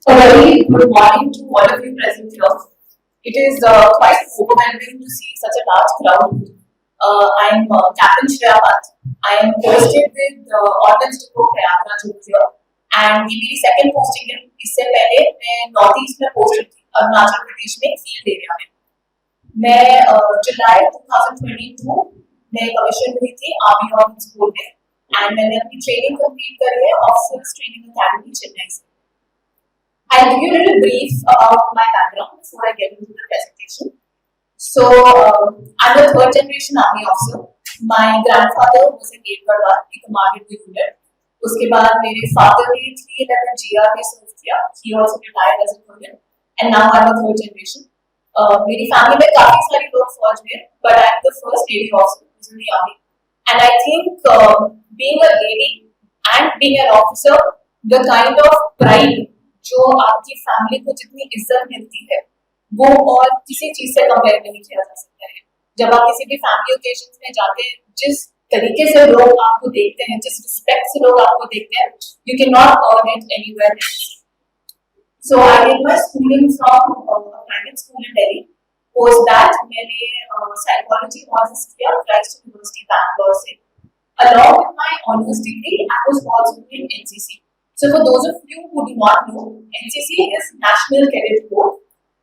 A very good morning to all of you present here. It is quite overwhelming to see such a large crowd. I'm Captain Shreya Bhatt. I am posted with Ordnance Depot Prayagraj over here, and ये मेरी second posting है. इससे पहले मैं north east में posted थी अरुणाचल प्रदेश में field area में. मैं जुलाई 2022 में कमीशन हुई थी आर्मी ऑर्डिनेंस स्कूल में, एंड मैंने अपनी ट्रेनिंग कंप्लीट करी है ऑफिसर्स ट्रेनिंग अकेडमी चेन्नई से. I'll give you a little brief about my background before I get into the presentation. So, I'm a third generation army officer. My grandfather was a Gate Garwal, he commanded the unit. उसके बाद मेरे father ने 311 GR में सर्व किया. He also retired as a colonel, and now I'm a third generation. मेरी family में काफी सारे लोग फौज में हैं, but I'm the first lady officer who's in the army. And I think being a lady and being an officer, the kind of pride जो आपकी फैमिली को जितनी इज्जत मिलती है वो और किसी चीज से कंपेयर नहीं किया जा सकता है. जब आप किसी भी फैमिली ओकेजन्स में जाते हैं, जिस तरीके से लोग आपको देखते हैं, जिस रिस्पेक्ट से लोग आपको देखते हैं, you can not earn it anywhere else. So I did my schooling from private school in Delhi. Post that मैंने साइकोलॉजी ऑनर्स किया क्राइस्ट यूनिवर्सिटी बैंगलोर से. Along with my honors degree, I was also doing NCC. So for those of you who do not know, NCC is National Cadet Corps.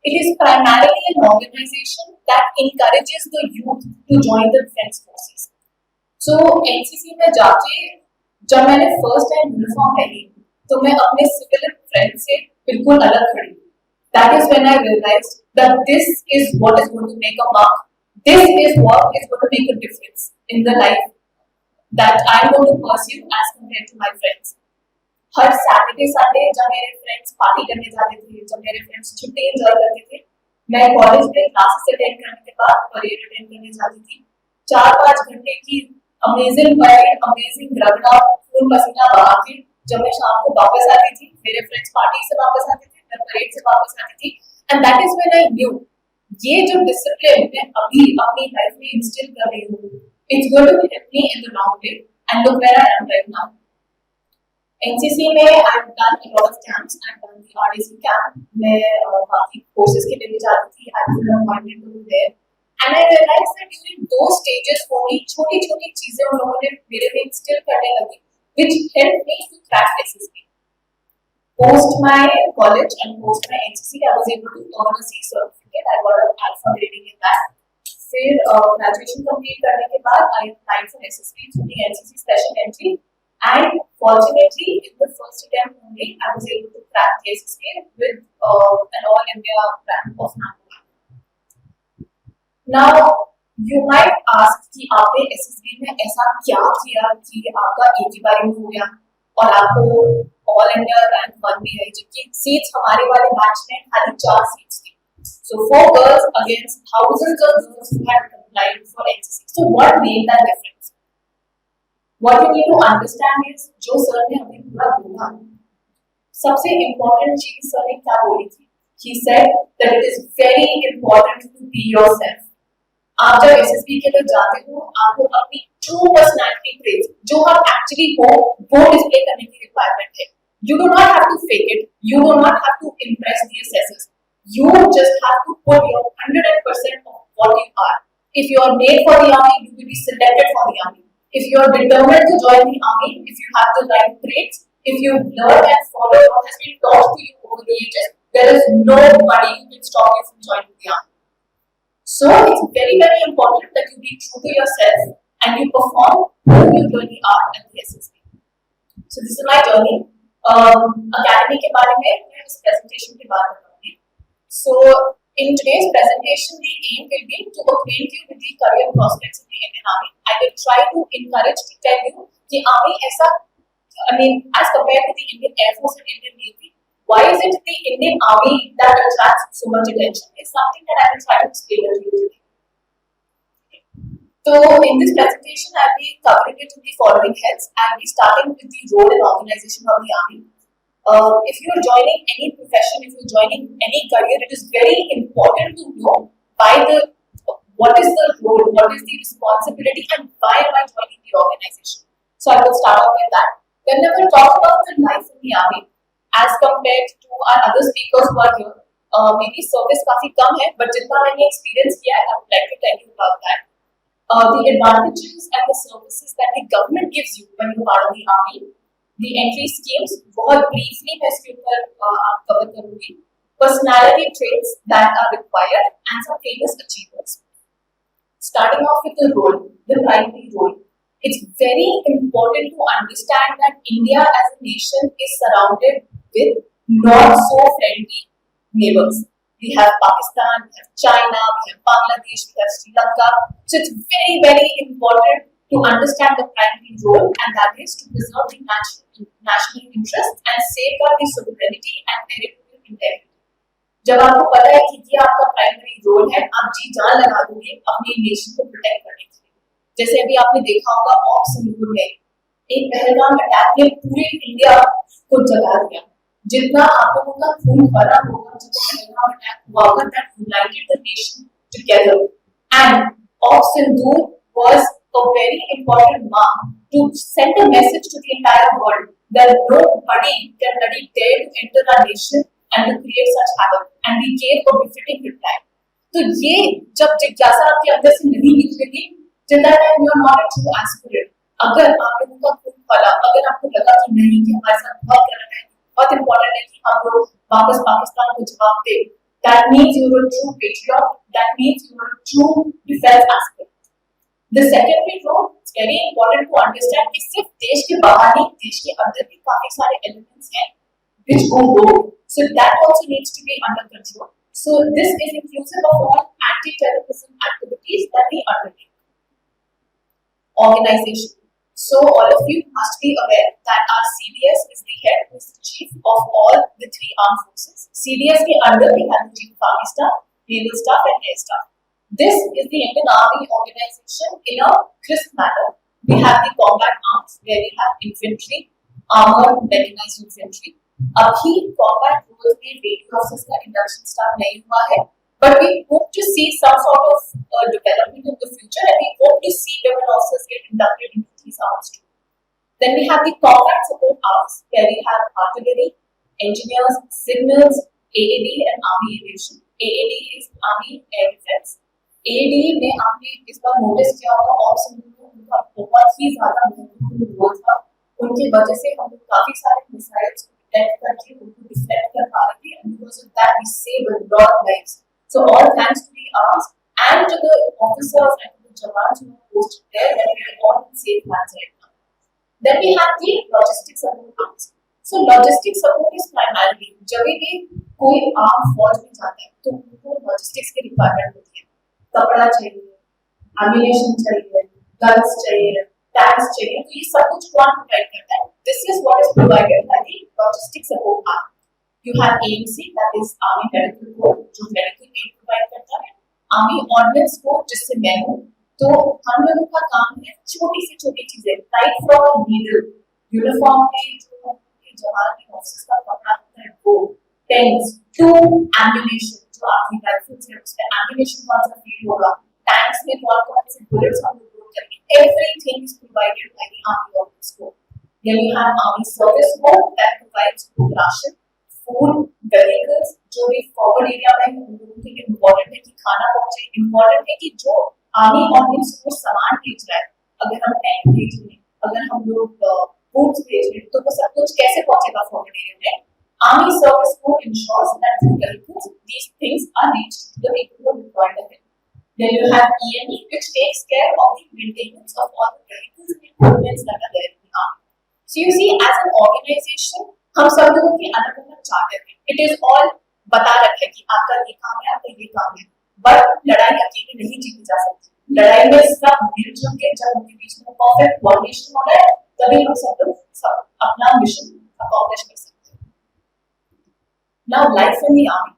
It is primarily an organization that encourages the youth to join the defense forces. So NCC में जाके जब मैंने first time uniform पहनी, तो मैं अपने civilian friends से बिल्कुल अलग खड़ी. That is when I realized that this is what is going to make a mark. This is what is going to make a difference in the life that I am going to pursue as compared to my friends. Her Saturday Sunday जब मेरे friends party करने जाते थे, जब मेरे friends छुट्टी enjoy करते थे, मैं कॉलेज में क्लासेस अटेंड करने के बाद परेड अटेंड करने जाती थी. 4-5 घंटे की अमेजिंग परेड, अमेजिंग रगड़ा, खून पसीना बहा के जब मैं शाम को वापस आती थी, मेरे फ्रेंड्स पार्टी से वापस आते थे, मैं परेड से वापस आती थी. And that is when I knew ये जो डिसिप्लिन मैं अभी अपनी लाइफ में इंस्टिल कर रही हूँ, it's going to help me in the long way. And look where I am right now. NCC में I've done a lot of camps. I've done the RDC camp. मैं बाकी courses के लिए भी जाती थी. I was appointed to be there. And I realized that during those stages only छोटी-छोटी चीजें उन लोगों ने मेरे में instill करने लगी, which helped me to crack SSB. Post my college and post my NCC, I was able to earn a C certificate. I got an alpha grading in that. फिर graduation complete करने के बाद I applied for SSB through the NCC Special Entry. And fortunately, in the first attempt only, I was able to crack the SSB with an all India rank of number 1. Now, you might ask कि आपने SSB में ऐसा क्या किया कि आपका एक ही बार में हो गया और आपको all India rank 1 भी है, जबकि सीट्स हमारे वाले बैच में खाली 4 सीट्स थी. So 4 girls against thousands of girls who had applied for NCC. So what made that difference? What you need to understand is जो सर ने हमें पूरा बोला, सबसे इम्पोर्टेंट चीज सर ने क्या बोली थी? He said that it is very important to be yourself. आप जब SSB के लिए जाते हो, आपको अपनी true personality traits जो आप actually हो वो डिस्प्ले करने की रिक्वायरमेंट है. You do not have to fake it. You do not have to impress the assessors. You just have to put your 100% of what you are. If you are made for the army, you will be selected for the army. If you are determined to join the army, if you have the right traits, if you learn and follow what has been taught to you over the ages, there is nobody who can stop you from joining the army. So it's very, very important that you be true to yourself and you perform who you really are at the SSB. So this is my journey. Academy के बारे में मैं इस presentation के बाद बताऊंगी. So in today's presentation, the aim will be to acquaint you with the career prospects of the Indian Army. I will try to encourage to tell you the Army ऐसा, I mean, as compared to the Indian Air Force and Indian Navy, why is it the Indian Army that attracts so much attention? Is something that I will try to explain to you today. So in this presentation, I will be covering it in the following heads. I will be starting with the role and organization of the Army. If you are joining any profession, if you are joining any career, it is very important to know what is the role, what is the responsibility, and why am I joining the organization. So I will start off with that. Whenever I talk about the life in the army, as compared to our other speakers who are here. Maybe service काफी कम है, but जितना मैंने experience किया है, I would like to tell you about that. The advantages and the services that the government gives you when you're part of the army, the entry schemes, बहुत briefly मैं इसके ऊपर cover करूँगी. Personality traits that are required and some famous achievements. Starting off with the role, the primary role. It's very important to understand that India as a nation is surrounded with not so friendly neighbors. We have Pakistan, we have China, we have Bangladesh, we have Sri Lanka. So it's very, very important to understand the primary role, and that is to preserve the national interest and safeguard the sovereignty and territorial integrity. जब आपको पता है कि ये आपका primary role है, आप जी जान लगा दोगे अपने नेशन को प्रोटेक्ट करने के लिए. जैसे अभी आपने देखा होगा ऑप्शन में एक पहलगाम अटैक ने पूरे इंडिया को जगा दिया. जितना आप लोगों का खून भरा होगा, जितना पहलगाम अटैक हुआ होगा, that united the nation together. And Sindoor was a very important mark to send a message to the entire world that nobody can really dare to enter our nation and to create such havoc, and we gave a befitting reply. तो ये जब जिज्ञासा आपके अंदर से नहीं निकलेगी, till that time you are not a true aspirant. अगर आप लोगों का खून फला, अगर आपको लगा कि नहीं कि हमारे साथ बहुत गलत है, बहुत इम्पोर्टेंट है कि हम लोग वापस पाकिस्तान को जवाब दें, that means you are a true patriot, that means you are a true defense aspirant. The secondary role, it's very important to understand कि सिर्फ देश के बाहर नहीं, देश के अंदर भी काफी सारे elements हैं which go rogue. So that also needs to be under control. So this is inclusive of all anti-terrorism activities that we undertake. Organization. So all of you must be aware that our CDS is the head, who is the chief of all the three armed forces. CDS के under we have the chief of army staff, naval staff and air staff. This is the Indian Army organization in a crisp manner. We have the combat arms where we have infantry, armored, mechanized infantry. अभी combat roles में radio officers का induction start नहीं हुआ है, but we hope to see some sort of development in the future, and we hope to see women officers get inducted into these arms too. Then we have the combat support arms where we have artillery, engineers, signals, AAD and army aviation. AAD is Army Air Defense. AAD में आपने इस बार notice किया होगा option में उनका बहुत ही ज्यादा महत्वपूर्ण रोल था. उनकी वजह से हम लोग काफी सारे मिसाइल्स करके उनको डिफेक्ट कर पा रहे थे, and because of that we save a lot of lives. So all thanks to the arms and to the officers and to the jawans who are posted there, that we are all in safe hands right now. Then we have the logistics support arms. So logistics support is primarily जब भी कोई arm फौज में जाता है तो उनको logistics की रिक्वायरमेंट होती है. कपड़ा चाहिए, एम्युनिशन चाहिए, गन्स चाहिए, टैंक्स चाहिए, तो ये सब कुछ कौन प्रोवाइड करता है? This is what is provided by the logistics support arm. You have AMC, that is Army Medical Corps, जो medical aid provide करता है. Army Ordnance Corps, जिससे मैं हूँ, तो हम लोगों का काम है छोटी से छोटी चीजें, right from needle, uniform पे जो जवान के ऑफिसर्स का कपड़ा होता है वो, pens, to ammunition, जो आपकी राइफल्स है उसमें ammunition कौन सा फील होगा, tanks में कौन से bullets हम लोग लोड करेंगे, everything is provided by the Army Ordnance Corps. Then you have Army Service Corps that provides food ration, food, vehicles, जो भी forward area में उन लोगों के लिए important है कि खाना पहुंचे, important है कि जो Army Ordnance Corps सामान भेज रहा है, अगर हम tank भेज रहे हैं, अगर हम लोग foods भेज रहे हैं, तो वो सब कुछ कैसे पहुंचेगा forward area में? Army Service Corps ensures that through vehicles these things are reached to the people who require them. Then you have EME, which takes care of the maintenance of all the vehicles and equipments that are there in the army. So you see, as an organization, हम सब लोगों के अलग अलग charter हैं. It is all बता रखे कि आपका ये काम है, आपका ये काम है. But लड़ाई अकेले नहीं जीती जा सकती. लड़ाई में सब मिलजुल के जब उनके बीच में परफेक्ट कोऑर्डिनेशन होता है, तभी हम सब लोग अपना मिशन अकॉम्प्लिश कर सकते हैं. Now, life in the army.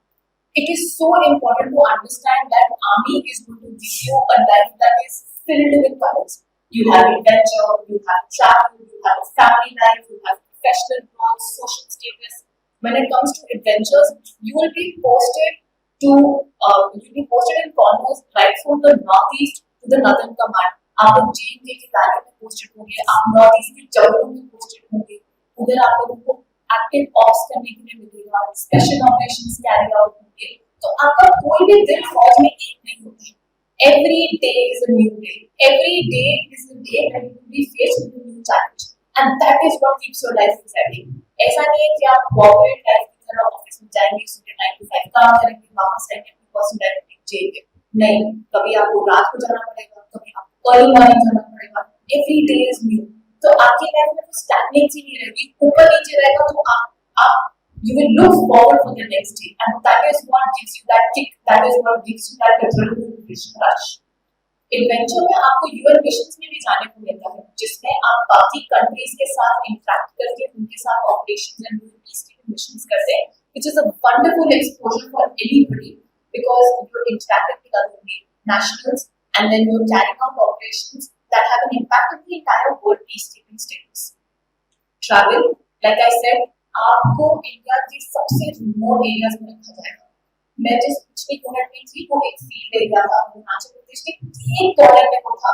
It is so important to understand that army is going to give you a life that is filled with colors. You have adventure, you have travel, you have family life, you have professional growth, social status. When it comes to adventures, you will be posted in corners right from the northeast to the northern command. आप लोग JNK के दायरे में posted होंगे, आप north east के जबलपुर में posted होंगे. उधर आप लोगों को एक्टिव ऑप्स करने के लिए मिलेगा, स्पेशल ऑपरेशंस कैरी आउट होंगे, तो आपका कोई भी दिन फौज में एक नहीं होता। Every day is a new day. Every day is a day when you will be faced with a new challenge, and that is what keeps your life exciting. ऐसा नहीं है कि आप कॉर्पोरेट लाइफ की तरह ऑफिस में जाएंगे, सुबह 9 to 5 काम करेंगे, वापस आएंगे अपनी पर्सनल लाइफ में जिएंगे। नहीं, कभी आपको रात को जाना पड़ेगा, कभी आपको अर्ली मॉर्निंग जाना पड़ेगा। Every day is new. तो आपकी लाइफ में कुछ स्टैग्नेंसी नहीं रहेगी, ऊपर नीचे रहेगा, तो आप you will look forward for the next day, and that is what gives you that kick, that is what gives you that adrenaline rush. Adventure में आपको यूएन मिशंस में भी जाने को मिलता है, जिसमें आप बाकी कंट्रीज के साथ इंटरेक्ट करके उनके साथ ऑपरेशंस एंड पीसकीपिंग मिशंस करते हैं, which is a wonderful exposure for anybody because you're interacting with other nationals and then you're carrying out operations that have an impact on the entire world peacekeeping status. Travel, like I said, आपको India के सबसे remote areas में रखा जाएगा। मैं जिस पिछले corner में थी वो एक फील्ड एरिया था, अरुणाचल प्रदेश के एक कॉर्नर में वो था।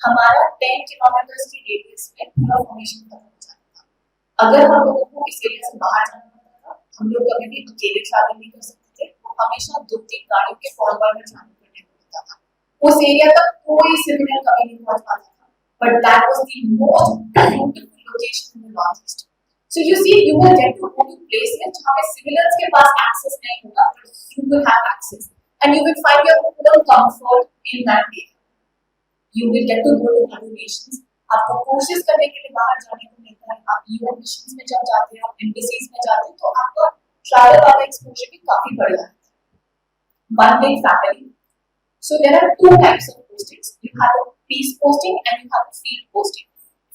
हमारा 10 किलोमीटर की रेडियस में पूरा फॉर्मेशन खत्म हो जाता था। अगर हम लोगों को इस एरिया से बाहर जाना पड़ता था, हम लोग कभी भी अकेले ट्रैवल नहीं कर सकते थे, वो हमेशा 2-3 गाड़ियों के फॉरवर्ड में ट्रैवल करने पड़ता था। उस एरिया तक कोई सिविलियन कभी नहीं पहुंच पाता था, but that was the most beautiful location in the north east. So you see, you will get to go to places जहाँ पे civilians के पास access नहीं होगा, but you will have access, and you will find your own comfort in that area. You will get to go to other nations. आपको कोशिश करने के लिए बाहर जाने को मिलता है। आप यूएन मिशंस में जब जाते हैं, आप एम्बेसीज में जाते हैं, तो आपका ट्रैवल वाला एक्सपोजर भी काफी बढ़ जाता है। One big family. So there are two types of postings. You have a peace posting and you have a field posting.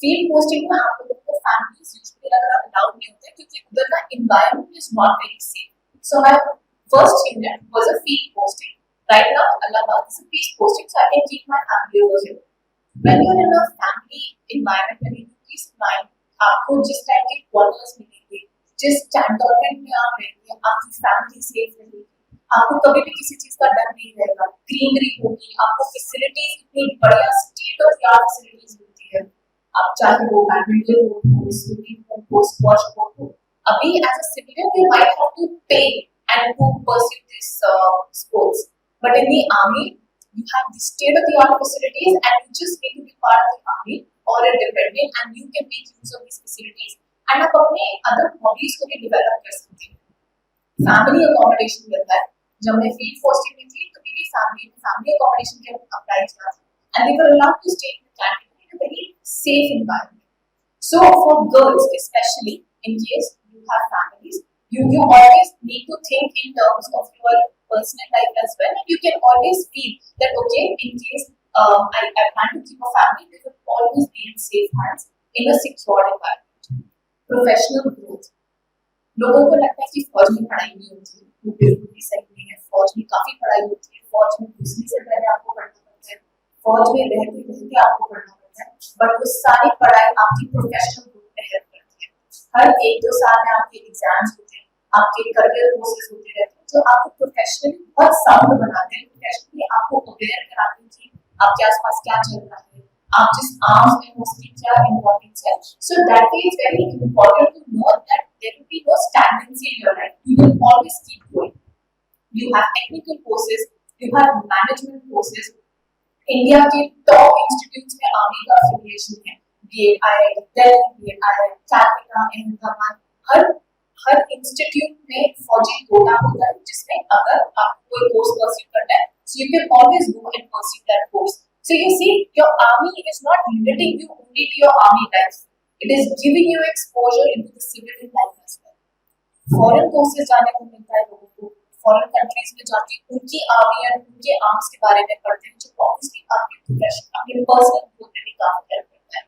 Field posting में आप लोगों को फैमिलीज यूजुअली अलाउड नहीं होते क्योंकि उधर का environment is not very safe. So my first unit was a field posting. Right now Allahabad is a peace posting, so I can keep my family over here. When you are in a family environment में peace mind, आपको जिस type के quarters मिलेंगे, जिस cantonment में आप रहेंगे, आपकी फैमिली सेफ रहेगी, आपको कभी भी किसी चीज का डर नहीं रहेगा, ग्रीनरी होगी, आपको फैसिलिटीज इतनी बढ़िया state of the art facilities मिलती है। आप चाहे वो बैडमिंटन हो, स्विमिंग हो, स्क्वॉश हो। अभी as a civilian you might have to pay and to pursue this sports, but in the army you have the state of the art facilities and you just need to be part of the army or a dependent and you can make use of these facilities and आप अपने other hobbies को भी develop कर सकते हैं। family accommodation मिलता है। जब मैं field posting में थी तो मेरी family accommodation के अप्लाई किया and they were allowed to stay in the category in a very safe environment. So for girls especially, in case you have families, you always need to think in terms of your personal life as well, and you can always feel that okay, in case I plan to keep a family, they will always be in safe hands in a secure environment. Professional growth. लोगों को लगता है कि फौज में पढ़ाई नहीं होती है, वो बिल्कुल भी सही नहीं है। फौज में काफी पढ़ाई होती है, फौज में घुसने से पहले आपको पढ़ना पड़ता है, फौज में रहते रहते आपको पढ़ना पड़ता है, बट वो सारी पढ़ाई आपकी प्रोफेशनल ग्रोथ में हेल्प करती है। हर 1-2 साल में आपके एग्जाम्स होते हैं, आपके करियर कोर्सेज होते रहते हैं, जो आपको प्रोफेशनली बहुत साउंड बनाते हैं, प्रोफेशनली आपको अवेयर कराते हैं कि आपके आसपास क्या चल रहा है, आप जिस आर्म्स में हो उसकी क्या इम्पोर्टेंस है। So that is very important to know that there will be no stagnancy in your life, you will always keep going. You have technical courses, you have management courses. India के top institutes में army का affiliation है, be it IIT Delhi, be it IIT Calcutta, Ahmedabad, हर institute में फौजी कोटा होता है जिसमें अगर आपको कोई कोर्स परस्यू करना है, so you can always go and pursue that course. So you see, your army is not limiting you only to your army life, it is giving you exposure into the civilian life as well. Foreign courses जाने को मिलता है लोगों को, foreign countries में जाके उनकी army और उनके आर्म्स के बारे में पढ़ते हैं, जो ऑब्वियसली आपके प्रोफेशन, आपके पर्सनल ग्रोथ में भी काफी हेल्प करता है।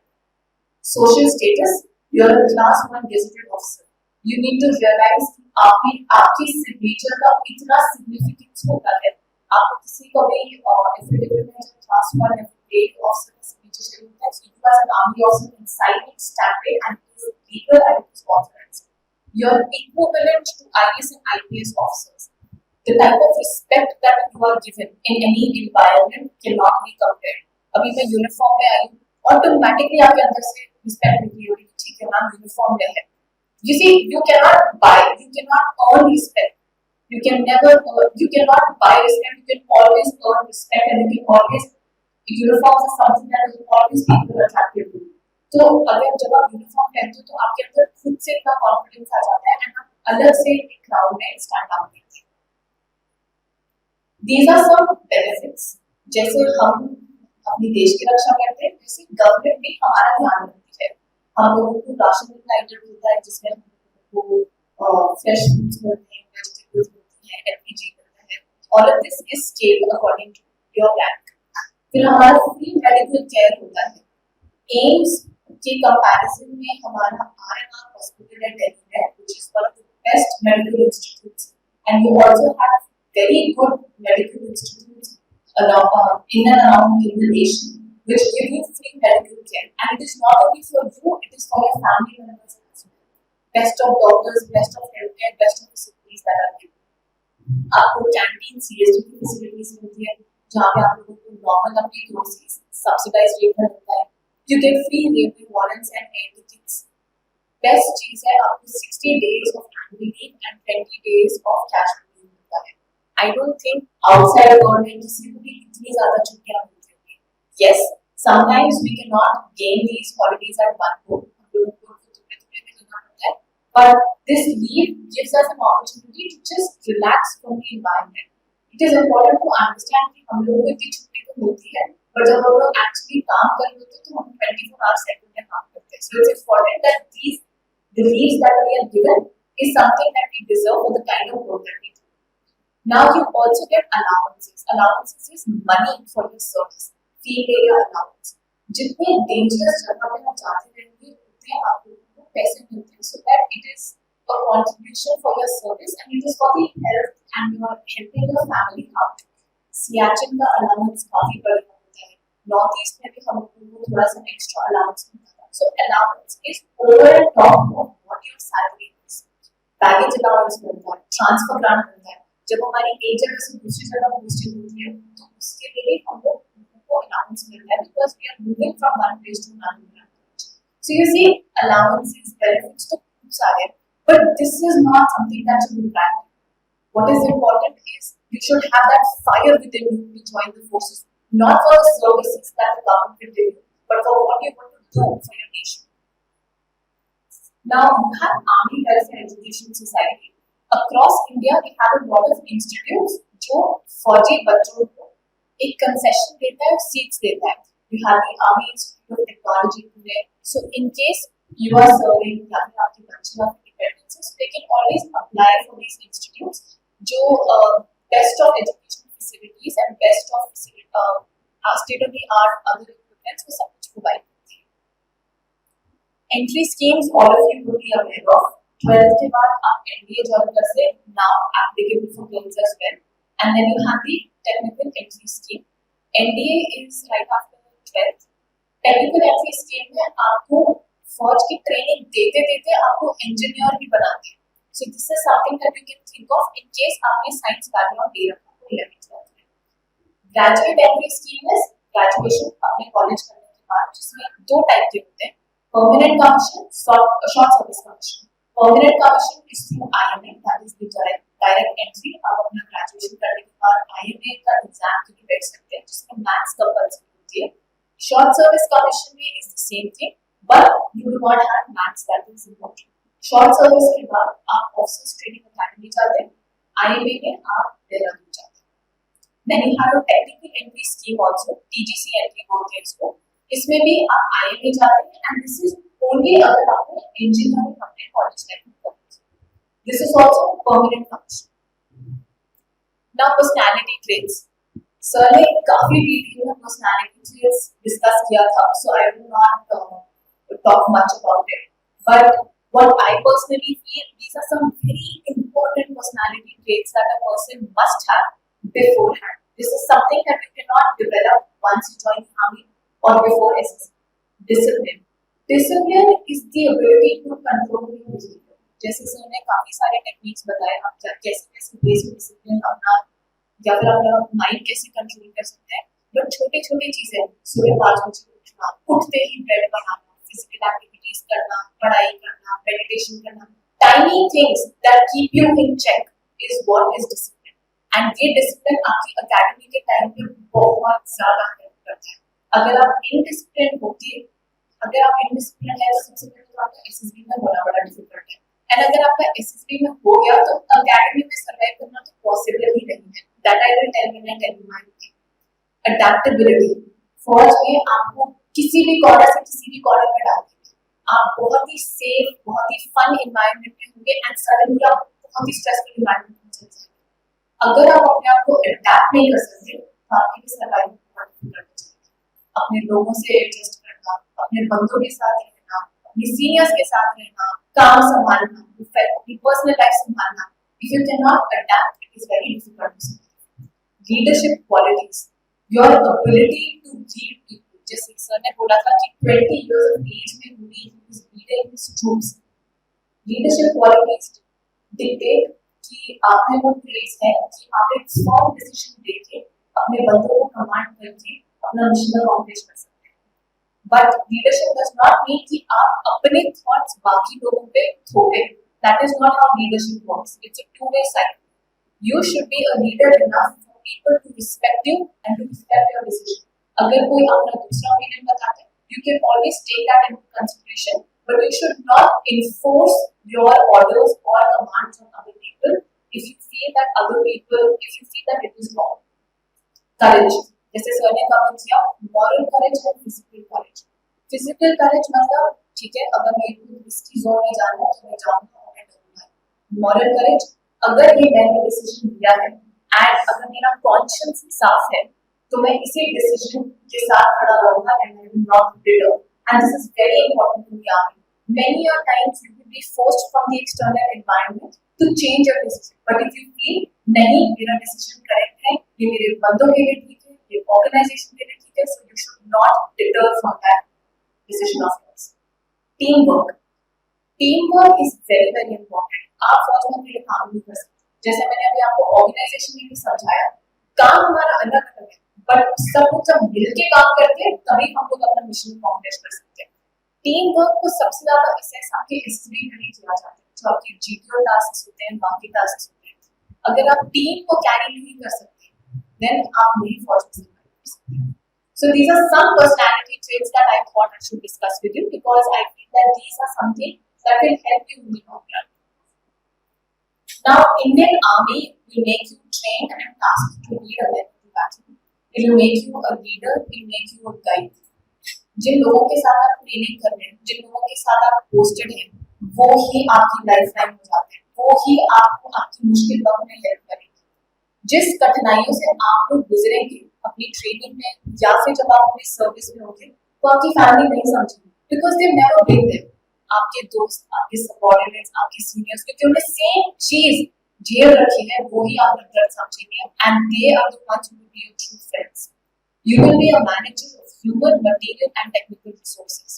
Social status, you are a class 1 gazetted officer, you need to realize आपकी सिग्नेचर का इतना सिग्निफिकेंस होता है। आपको किसी को भी एफिडेविट में क्लास 1 एफिडेविट ऑफिसर का सिग्नेचर चाहिए होता है, so you as an army officer can sign it, stamp it, and it is legal and it is authorized. You are equivalent to IAS and IPS officers. The type of respect that you are given in any environment cannot be compared. अभी मैं uniform में आई हूँ, automatically आपके अंदर से respect निकली होगी, ठीक है मैम यूनिफॉर्म में है। You see, you cannot earn respect. You can never, you cannot buy respect. You can always earn respect, and you can always, uniforms is something that will always people attracted to. तो अगर जब आप uniform पहनते हो तो आपके अंदर खुद से इतना कॉन्फिडेंस आ जाता है एंड आप अलग से एक क्राउड में स्टैंड आउट करते हैं. These are some benefits. जैसे हम अपनी देश की रक्षा करते हैं, वैसे गवर्नमेंट भी हमारा ध्यान रखती है. हम लोगों को राशन प्रोवाइडेड होता है जिसमें हम लोगों को फ्रेश फूड्स मिलते हैं, वेजिटेबल्स मिलती हैं, एलपीजी मिलता है. All of this is scaled according to your rank. फिर हमारा फ्री मेडिकल केयर होता है. एम्स के कंपैरिजन में हमारा आरएनआर हॉस्पिटल है दिल्ली में, which is one of the best medical institutes, and you also have very good medical institutes in and around in the nation, which give you free medical care. And it is not only for you, it is for your family members as well. Best of doctors, best of healthcare, best of facilities that are given. आपको canteen CSD की facilities मिलती है जहाँ पे आप लोगों को normal अपनी ग्रोसरीज सब्सिडाइज रेट में मिलता है. You get free railway warrants and air tickets. Best चीज है, आपको 60 days of annual leave and 20 days of cash leave मिलता है. I don't think outside government किसी को भी इतनी ज़्यादा छुट्टियाँ मिलती होंगी. Yes, sometimes we cannot gain these holidays at one go. हम लोगों को टुकड़े-टुकड़े में लेना पड़ता है. But this leave gives us an opportunity to just relax from the environment. It is important to understand कि हम लोगों को इतनी छुट्टी तो मिलती है, पर जब हम लोग actually काम कर रहे होते हैं तो हम 24 hours second में काम करते हैं. So it's important that the leaves that we are given is something that we deserve for the kind of work that we do. Now you also get allowances. Allowances is money for your service. Field area allowance. जितने dangerous जगह पे आप जाते रहेंगे उतने आप लोगों को पैसे मिलते हैं. So that it is a contribution for your service and it is for the health and you are helping your family out. Siachen का allowance काफी बड़ा होता है. North East में भी हम लोगों को थोड़ा सा extra allowance मिलता है. So allowance is over and top of what your salary is. Baggage allowance मिलता है. Transfer grant मिलता है. जब हमारी एक जगह से दूसरी जगह पोस्टिंग होती है तो उसके लिए हम लोग को अलाउंस मिलता है because we are moving from one place to another. So you see allowances benefits तो खूब सारे हैं, but this is not something that you brand. What is important is you should have that fire within you to join the forces, not for the services that the government will give, but for what you want to do for your nation. Now you have army welfare education society. Across India, we have a lot of institutes जो फौजी बच्चों को एक concession देता है, seats देता है. You have the Army Institute of Technology Pune. So in case you are serving या फिर आपके बच्चे या फिर dependencies, they can always apply for these institutes जो best of education facilities and best of state of the art other equipments को सब कुछ provide करती है. Entry schemes all of you would be aware of. 12th के बाद आप NDA join कर सकते हैं. Now applicable for girls as well. And then you have the technical entry scheme. NDA is right after 12th. Technical entry scheme में आपको फौज की ट्रेनिंग देते देते आपको इंजीनियर भी बनाते हैं. So this is something that you can think of in case आपने साइंस बैकग्राउंड ले रखा हो 11th में. Graduate entry scheme is graduation अपने कॉलेज करने के बाद, जिसमें दो टाइप के होते हैं, permanent commission, short service commission. Permanent commission is through IMA, that is the direct entry. आप अपना graduation करने के बाद IMA का एग्जाम के लिए बैठ सकते हैं जिसमें मैथ्स कंपल्सरी होती है. Short service commission में is the same thing, but you do not have maths, that is important. Short service के बाद आप officers training academy जाते हैं. IMA में आप देहरादून जाते हैं. Then you have a technical entry scheme also, TGC entry बोलते हैं इसको. इसमें भी आप IMA जाते हैं and this is only अगर आपने इंजीनियरिंग अपने कॉलेज में करनी है. This is also permanent commission. Now personality traits. Sir ने काफी डिटेल में personality traits डिस्कस किया था, so I will not talk much about it. But what I personally feel, these are some very important personality traits that a person must have beforehand. This is something that you cannot develop once you join the army or before SSC. Discipline. Discipline is the ability to control your behavior. जैसे sir ने काफी सारे techniques बताए, आप कैसे कैसे basic discipline अपना या फिर अपना माइंड कैसे कंट्रोल कर सकते हैं. बट छोटी छोटी चीजें, सुबह 5 बजे उठना, उठते ही ब्रेड बनाना, physical activities करना, पढ़ाई करना, meditation करना, tiny things that keep you in check is what is discipline. And ये discipline आपकी academy के time पे बहुत ज़्यादा help करता है. अगर आप indisciplined होती है, अगर आप indisciplined है, सबसे पहले तो आपका SSB में होना बड़ा difficult है. And अगर आपका SSB में हो गया तो academy में survive करना तो possible ही नहीं है. That I will tell when I tell you my thing. Adaptability. फौज में आपको किसी भी कॉर्नर से किसी भी कॉर्नर में डाल देंगे, आप बहुत ही सेफ, बहुत ही फन एनवायरनमेंट में होंगे एंड सडनली आप बहुत ही स्ट्रेसफुल एनवायरनमेंट में चले जाएंगे. अगर आप अपने आप को अडैप्ट नहीं कर सकते तो आपके लिए सर्वाइव बहुत डिफिकल्ट हो जाएगा. अपने लोगों से एडजस्ट करना, अपने बंदों के साथ रहना, अपने सीनियर्स के साथ रहना, काम संभालना, अपनी पर्सनल लाइफ संभालना. If you can not adapt it is very difficult. Leadership qualities, your ability to lead people. जैसे सर ने बोला था कि 20 years of age में हुई his leading his troops. Leadership qualities dictate कि आप में वो traits है कि आप एक strong decision लेके अपने बंदों को command करके अपना मिशन accomplish कर सकते हैं. But leadership does not mean कि आप अपने thoughts बाकी लोगों पे थोपे. That is not how leadership works. It's a two-way cycle. You should be a leader enough for people to respect you and to respect your decision. अगर कोई अपना दूसरा ओपिनियन बताता है, you can always take that into consideration, but you should not enforce your orders or commands on other people if you feel that it is wrong. Courage, जैसे sir ने कहा किया, moral courage और physical courage. Physical courage मतलब ठीक है, अगर मेरे को रिस्की जोन में जाना है तो मैं जाऊंगा और मैं करूंगा. Moral courage, अगर ये मैंने डिसीजन लिया है एंड अगर मेरा कॉन्शियंस साफ है तो मैं इसी डिसीजन के साथ खड़ा रहूंगा and I will not deter. And this is very important in the army. Many a times you will be forced from the external environment to change your decision. But if you feel नहीं मेरा decision correct है, ये मेरे बंदों के लिए ठीक है, ये ऑर्गेनाइजेशन के लिए ठीक है, so you should not deter from that decision of yours. Teamwork. Teamwork is very very important. आप फौज में अकेले काम नहीं कर सकते. जैसे मैंने अभी आपको ऑर्गेनाइजेशन में भी समझाया, काम हमारा अलग अलग है, बट सब लोग जब मिलके काम करते हैं तभी हम लोग अपना मिशन अकॉम्प्लिश कर सकते हैं. टीम वर्क को सबसे ज्यादा असेस आपके एसएसबी में नहीं किया जाता है, जो आपके जीटीओ टास्क होते हैं, बाकी टास्क होते हैं. अगर आप टीम को कैरी नहीं कर सकते देन आप नहीं फौज में सर्वाइव कर सकते. So these are some personality traits that I thought I should discuss with you because I feel that these are something that will help you in the long run. Now, Indian Army will make you trained and tasked to lead a military battle. It will make you a leader. It will make you a guide. जिन लोगों के साथ आप training कर रहे हैं, जिन लोगों के साथ आप पोस्टेड हैं, वो ही आपकी लाइफलाइन हो जाते हैं, वो ही आपको आपकी मुश्किल वक्त में हेल्प करेंगे. जिस कठिनाइयों से आप लोग गुजरेंगे अपनी ट्रेनिंग में या फिर जब आप अपनी सर्विस में होंगे, तो आपकी फैमिली नहीं समझेगी because they never been there. आपके दोस्त, आपके सबऑर्डिनेट्स, आपके सीनियर्स, क्योंकि उन्हें सेम चीज झेल रखी है, वो ही आपका दर्द समझेंगे and they are the ones who will be your true friends. You will be a manager of human, material and technical resources.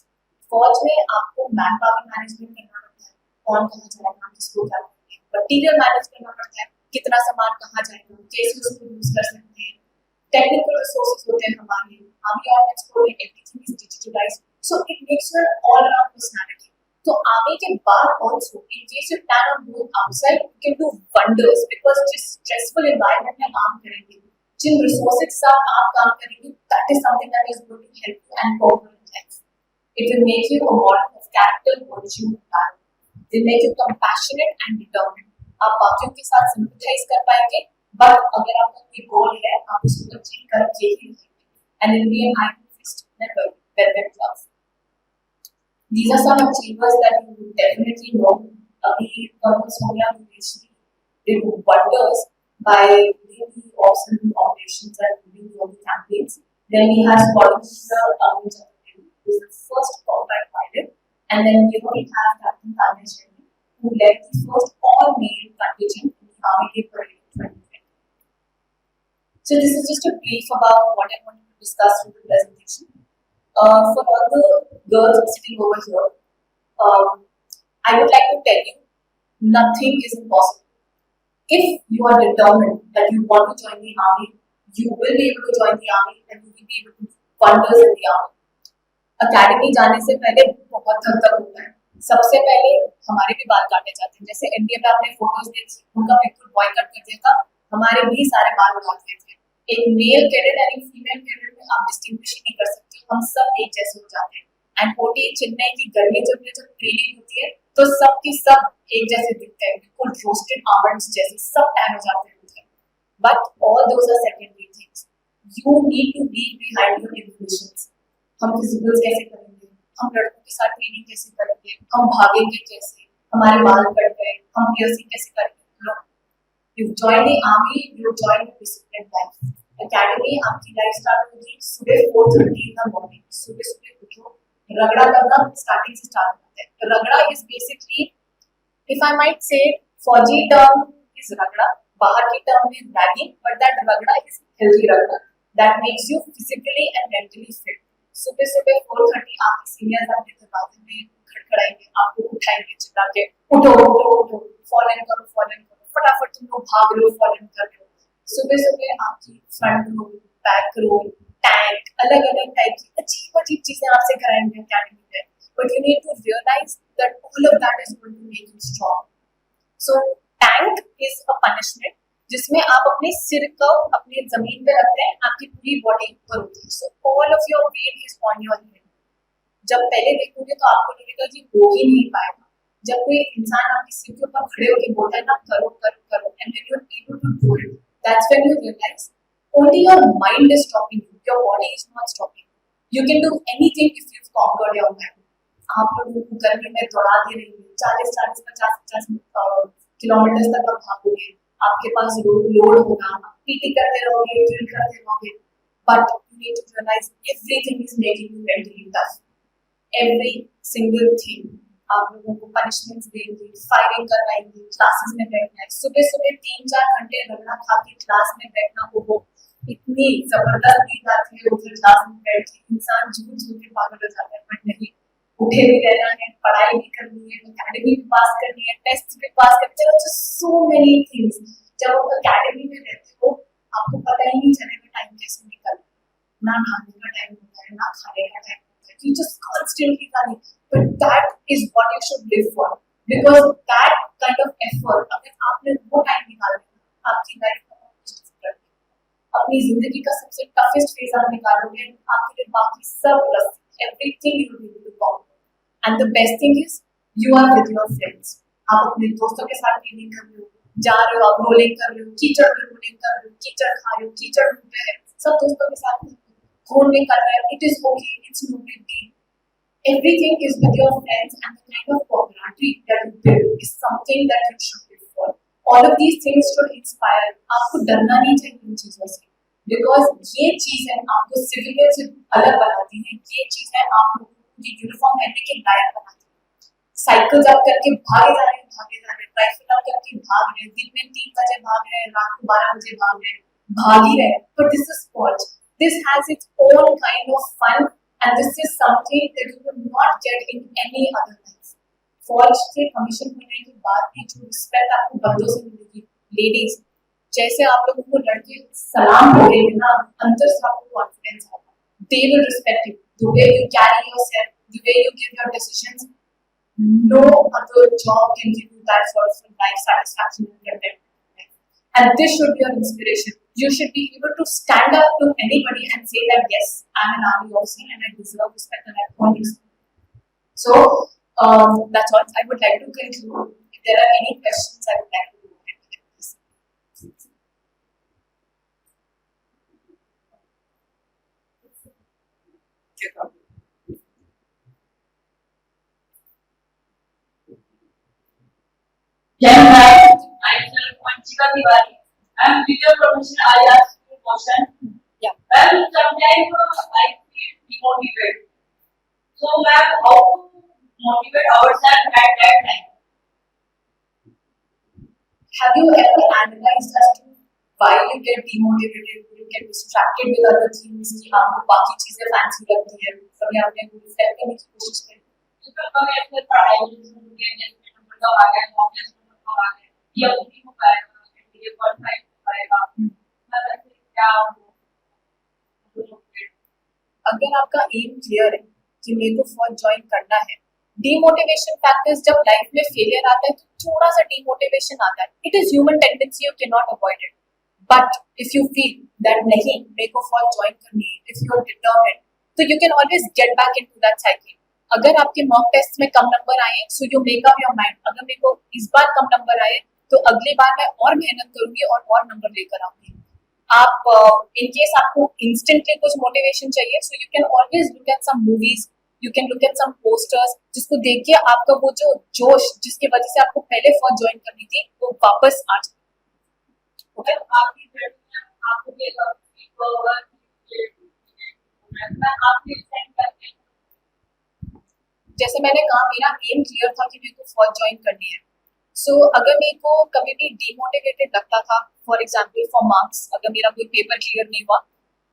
फौज में आपको मैन पावर मैनेजमेंट करना पड़ता है, कौन कहाँ जाएगा, किसको क्या करेंगे. मटीरियल मैनेज करना पड़ता है, कितना सामान कहाँ जाएगा, कैसे उसको यूज कर सकते हैं. टेक्निकल रिसोर्सेज होते हैं हमारे ऑफिस को, everything is digitalised, so it makes you all around personality. तो आर्मी के बाद also in case you plan on going outside you can do wonders because जिस स्ट्रेसफुल एनवायरनमेंट में काम करेंगे, जिन रिसोर्सेज से आप काम करेंगे, that is something that is going to help you and power in life. It will make you a model of character, virtue, and value. It will make you compassionate and determined. आप बाकियों के साथ sympathize कर पाएंगे, but अगर आपका कोई goal है, आप उसको achieve करके ही रहेंगे. And it will be an iron fist, never velvet glove. These are some achievers that you will definitely know. अभी Colonel Sonia Guleshri did wonders by leading the awesome operations and leading all the campaigns. Then we have Squadron Leader who is the first combat pilot, and then we have Captain Tanesh Reddy, who led the first all-male contingent in the Army Day Parade in 2020. So this is just a brief about what I wanted to discuss in the presentation. For all the girls sitting over here, I would like to tell you, nothing is impossible. If you are determined that you want to join the army, you will be able to join the army and you will be able to do wonders in the army. Academy जाने से पहले बहुत धक धक होता है। सबसे पहले हमारे भी बाल काटे जाते हैं, जैसे एनडीए में आपने फोटोज देखी, उनका बिल्कुल बॉय कट कर दिया था, हमारे भी सारे बाल काट दिए थे। एक मेल कैडेट और एक फीमेल कैडेट में आप डिस्टिंग्विश ही नहीं कर सकते, हम सब एक जैसे हो जाते हैं। एंड ओटी चेन्नई की गर्मी जब ट्रेनिंग होती है तो सब के सब एक जैसे दिखते हैं, बिल्कुल रोस्टेड आमंड्स जैसे, सब टैन हो जाते हैं। But all those are secondary things, you need to leave behind your informations. हम फिजिकल्स कैसे करेंगे, हम लड़कों के साथ ट्रेनिंग कैसे करेंगे, हम भागेंगे कैसे, हमारे बाल कट गए, हम पियर्सिंग कैसे करेंगे। No, you join the army, you join the discipline life. Academy आपकी लाइफ स्टार्ट होगी सुबह 4:30 इन द मॉर्निंग। सुबह सुबह उठो, रगड़ा करना स्टार्टिंग से स्टार्ट होता है। रगड़ा is basically, if I might say, फौजी टर्म is ragda, बाहर की term is ragging, but that ragda is healthy ragda that makes you physically and mentally fit. सुबह सुबह 4:30 आपके सीनियर्स आपके दरवाजे में खड़खड़ाएंगे, आपको उठाएंगे चिल्ला के, उठो उठो उठो, फॉलन करो, फटाफट तुम लोग भाग रहे हो, फॉलन कर रहे हो। सुबह सुबह आपकी front roll, back roll, tank, अलग अलग टाइप की अजीब अजीब चीजें आपसे कराएंगे अकेडमी में, but you need to realize that all of that is going to make you strong. So tank is a punishment जिसमें आप अपने सिर को अपने जमीन पे रखते हैं, आपकी पूरी बॉडी ऊपर होती है, so all of your weight is on your head. जब पहले देखोगे तो आपको लगेगा कि हो ही नहीं पाएगा। जब कोई इंसान आपके सिर के ऊपर खड़े होकर बोलता है ना करो करो करो, and when you are able to do it, that's when you realize only your mind is stopping you, your body is not stopping you. You can do anything if you've conquered your mind. आप लोगों को गर्मी में दौड़ा दे रही है, 40-40, 50-50 kilometre तक आप भागोगे, आपके पास लोड होगा, आप पीटी करते रहोगे, ड्रिल करते रहोगे, but you need to realise everything is making you mentally tough, every single thing. आप लोगों को पनिशमेंट्स देंगे, फायरिंग करवाएंगे, क्लासेस में बैठना है, सुबह सुबह 3-4 घंटे रगड़ा खा के क्लास में बैठना, वो इतनी जबरदस्त नींद आती है उधर क्लास में बैठ के, इंसान झूठ झूठ के पागल हो जाता है। बट नहीं, उठे भी रहना है, पढ़ाई भी करनी है, एकेडमी भी पास करनी है, टेस्ट भी पास करनी है, सो मेनी थिंग्स। जब आप एकेडमी में रहते हो आपको पता ही नहीं चलेगा टाइम कैसे निकल, ना नहाने का टाइम होता है, ना खाने का टाइम होता है, you just constantly running, but that is what you should live for, because that kind of effort, अगर आपने वो टाइम निकाला आपकी लाइफ में अपनी जिंदगी का सबसे टफेस्ट फेज आप निकालोगे, आपके लिए बाकी सब everything you will do for. And the best thing is you are with your friends, आप अपने दोस्तों के साथ ट्रेनिंग कर रहे हो, जा रहे हो, आप रोलिंग कर रहे हो, कीचड़ में रोलिंग कर रहे हो, कीचड़ खा रहे हो, कीचड़ घूम रहे हैं, सब दोस्तों के साथ खून में कर रहे हैं, it is okay, it's no big deal, everything is with your friends, and the kind of camaraderie that you build is something that you should live for. All of these things should inspire, आपको डरना नहीं चाहिए इन चीजों से, because ये चीजें आपको civilian से अलग बनाती हैं, ये चीजें आप लोगों को यूनिफॉर्म पहनने के लायक बनाती हैं। साइकिल आप करके भागे जा रहे हैं, राइफल आप करके भाग रहे हैं, दिन में 3 बजे भाग रहे हैं, रात को 12 बजे भाग रहे हैं, भाग ही रहे हैं, but this is sport, this has its own kind of fun, and this is something that you will not get in any other life. फौज से कमीशन होने के बाद भी जो रिस्पेक्ट आपको बंदों से मिलेगी, लेडीज जैसे आप लोगों को लड़के सलाम बोलेंगे ना, अंदर से आपको कॉन्फिडेंस आएगा, they will respect you, the way you carry yourself, the way you give your decisions, no other job can give you that sort of life satisfaction and contentment. And this should be your inspiration. You should be able to stand up to anybody and say that yes, I'm an army officer and I deserve respect and I want respect. So that's what I would like to conclude. If there are any questions, I would like to go ahead with this. Myself Anshika Tiwari. I am with your profession. I ask you a question. Yeah. Well, sometimes I feel demotivated. So, ma'am, how to motivate ourselves at that time? Have you ever analyzed as to why you get demotivated, you get distracted with other things, कि आपको बाकी चीजें fancy लगती है, कभी आपने reflect करने की कोशिश करी? तो कभी अपने पढ़ाई में छूट गए, जैसे नंबर का आ गया, ऑब्जेक्ट नंबर का आ गया, या नहीं हो पाएगा, ये क्वालिफाई हो पाएगा, मतलब क्या हो? अगर आपका एम क्लियर है कि मेरे को फौज ज्वाइन करना है. Demotivation factors, जब लाइफ में फेलियर आता है तो थोड़ा सा डिमोटिवेशन आता है. It is human tendency, you can not avoid it. But if you feel that नहीं मेरे को फौज ज्वाइन करनी है, इफ यू आर डिटर्मिन्ड, तो you can always get back into that cycle. अगर आपके मॉक टेस्ट में कम नंबर आए, so you make up your mind, अगर मेरे को इस बार कम नंबर आए तो अगली बार मैं और मेहनत करूंगी और नंबर लेकर आऊंगी. आप इन केस आपको इंस्टेंटली कुछ मोटिवेशन चाहिए, so you can always look at some movies, you can look at some posters, जिसको देख के आपका वो जो जोश जिसकी वजह से आपको पहले फौज ज्वाइन करनी थी वो वापस आ जाए. ओके, आपकी जर्नी आपको ये आपके सेंड करते हैं. जैसे मैंने कहा मेरा एम क्लियर था कि मेरे को फौज ज्वाइन करनी है. सो अगर मेरे को कभी भी डिमोटिवेटेड लगता था, फॉर एग्जाम्पल फॉर मार्क्स, अगर मेरा कोई पेपर क्लियर नहीं हुआ,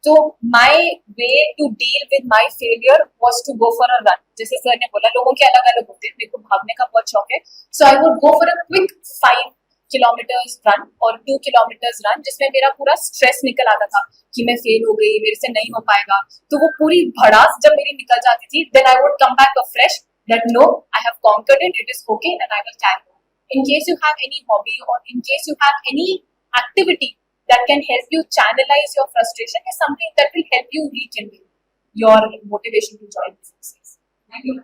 तो my way to deal with my failure was to go for a run. जैसे सर ने बोला लोगों के अलग अलग होते हैं, मेरे को भागने का बहुत शौक है, so I would go for a quick 5 kilometres run और 2 किलोमीटर्स रन, जिसमें मेरा पूरा स्ट्रेस निकल आता था कि मैं फेल हो गई, मेरे से नहीं हो पाएगा. तो वो पूरी भड़ास जब मेरी निकल जाती थी, then I would come back fresh that no, I have conquered it, it is okay, and I will carry on. In case you have any hobby or in case you have any activity that can help you channelize your frustration, is something that will help you rekindle your motivation to join businesses. Thank you.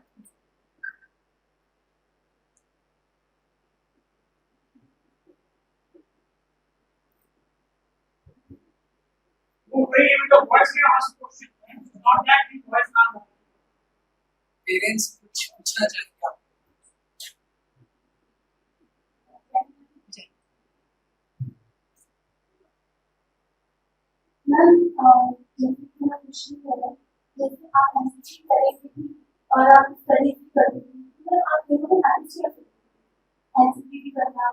Parents कुछ पूछना चाहेंगे आप? Ma'am जैसे मेरा question है, जैसे आप MSc करेंगे और आप स्टडी भी करेंगे, तो आप दोनों को मैनेज कर सकते हैं. एमएससी भी करना है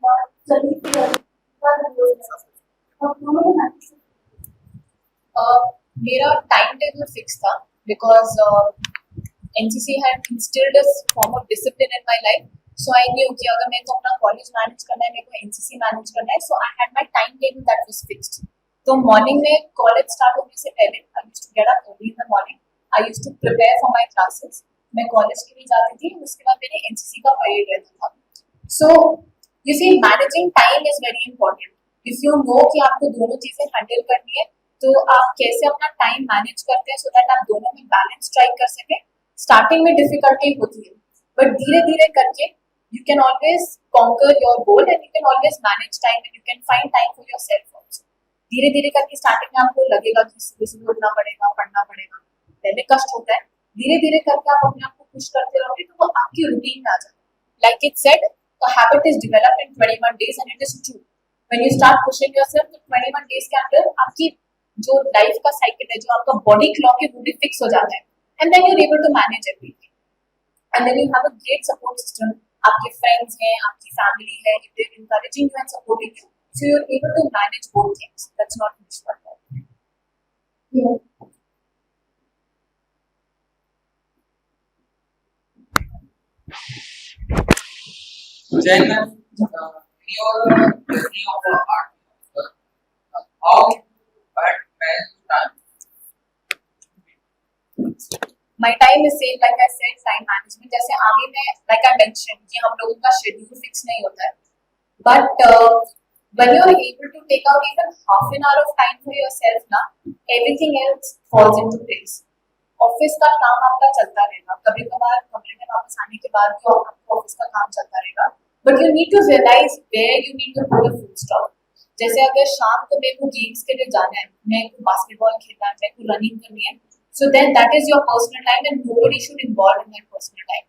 और स्टडी भी करना, आप दोनों को मैनेज कर सकते हैं. मेरा टाइम टेबल फिक्स था because NCC had instilled a form of discipline in my life. So I knew कि अगर मेरे को अपना कॉलेज मैनेज करना है, मेरे को एनसीसी मैनेज करना है, so I had my time table that was fixed. तो मॉर्निंग में कॉलेज स्टार्ट होने से पहले I used to get up early in the morning, I used to prepare for my classes. मैं कॉलेज के लिए जाती थी, उसके बाद मेरे एनसीसी का पीरियड रहता था. So you see managing time is very important. If you know कि आपको दोनों चीजें हैंडल करनी है, तो आप कैसे अपना टाइम मैनेज करते हैं सो दैट आप दोनों में बैलेंस स्ट्राइक कर सकें. स्टार्टिंग में डिफिकल्टी होती है, बट धीरे धीरे करके you can always conquer your goal and you can always manage time and you can find time for yourself also. धीरे धीरे करके स्टार्टिंग में आपको लगेगा कि सुबह उठना पड़ेगा, पढ़ना पड़ेगा, पहले कष्ट होता है. धीरे धीरे करके आप अपने आप को पुश करते रहोगे तो वो आपकी रूटीन में आ जाएगा. Like it said, a habit is developed in 21 days and it is true. When you start pushing yourself, तो 21 days के अंदर आपकी जो लाइफ का साइकिल है, जो आपका बॉडी क्लॉक है, वो भी फिक्स हो जाता है. And then you're able to manage everything. And then you have a great support system. आपके फ्रेंड्स हैं, आपकी फैमिली है, if they're encouraging you and supporting you, so you're able to manage both things. That's not much fun. Yeah. Then your journey of the art, how but time. My time is same, like I said, time management. जैसे आगे में, like I mentioned, कि हम लोगों का schedule fix नहीं होता है, but when you are able to take out even half an hour of time for yourself, ना, everything else falls into place. Office का काम आपका चलता रहेगा, कभी कभार कमरे में वापस आने के बाद भी आपका ऑफिस का काम चलता रहेगा, but you need to realize where you need to put a full stop. जैसे अगर शाम को मेरे को गेम्स के लिए जाना है, मेरे को बास्केटबॉल खेलना है, मेरे को रनिंग करनी है, so then that is your personal time and nobody should involve in that personal time.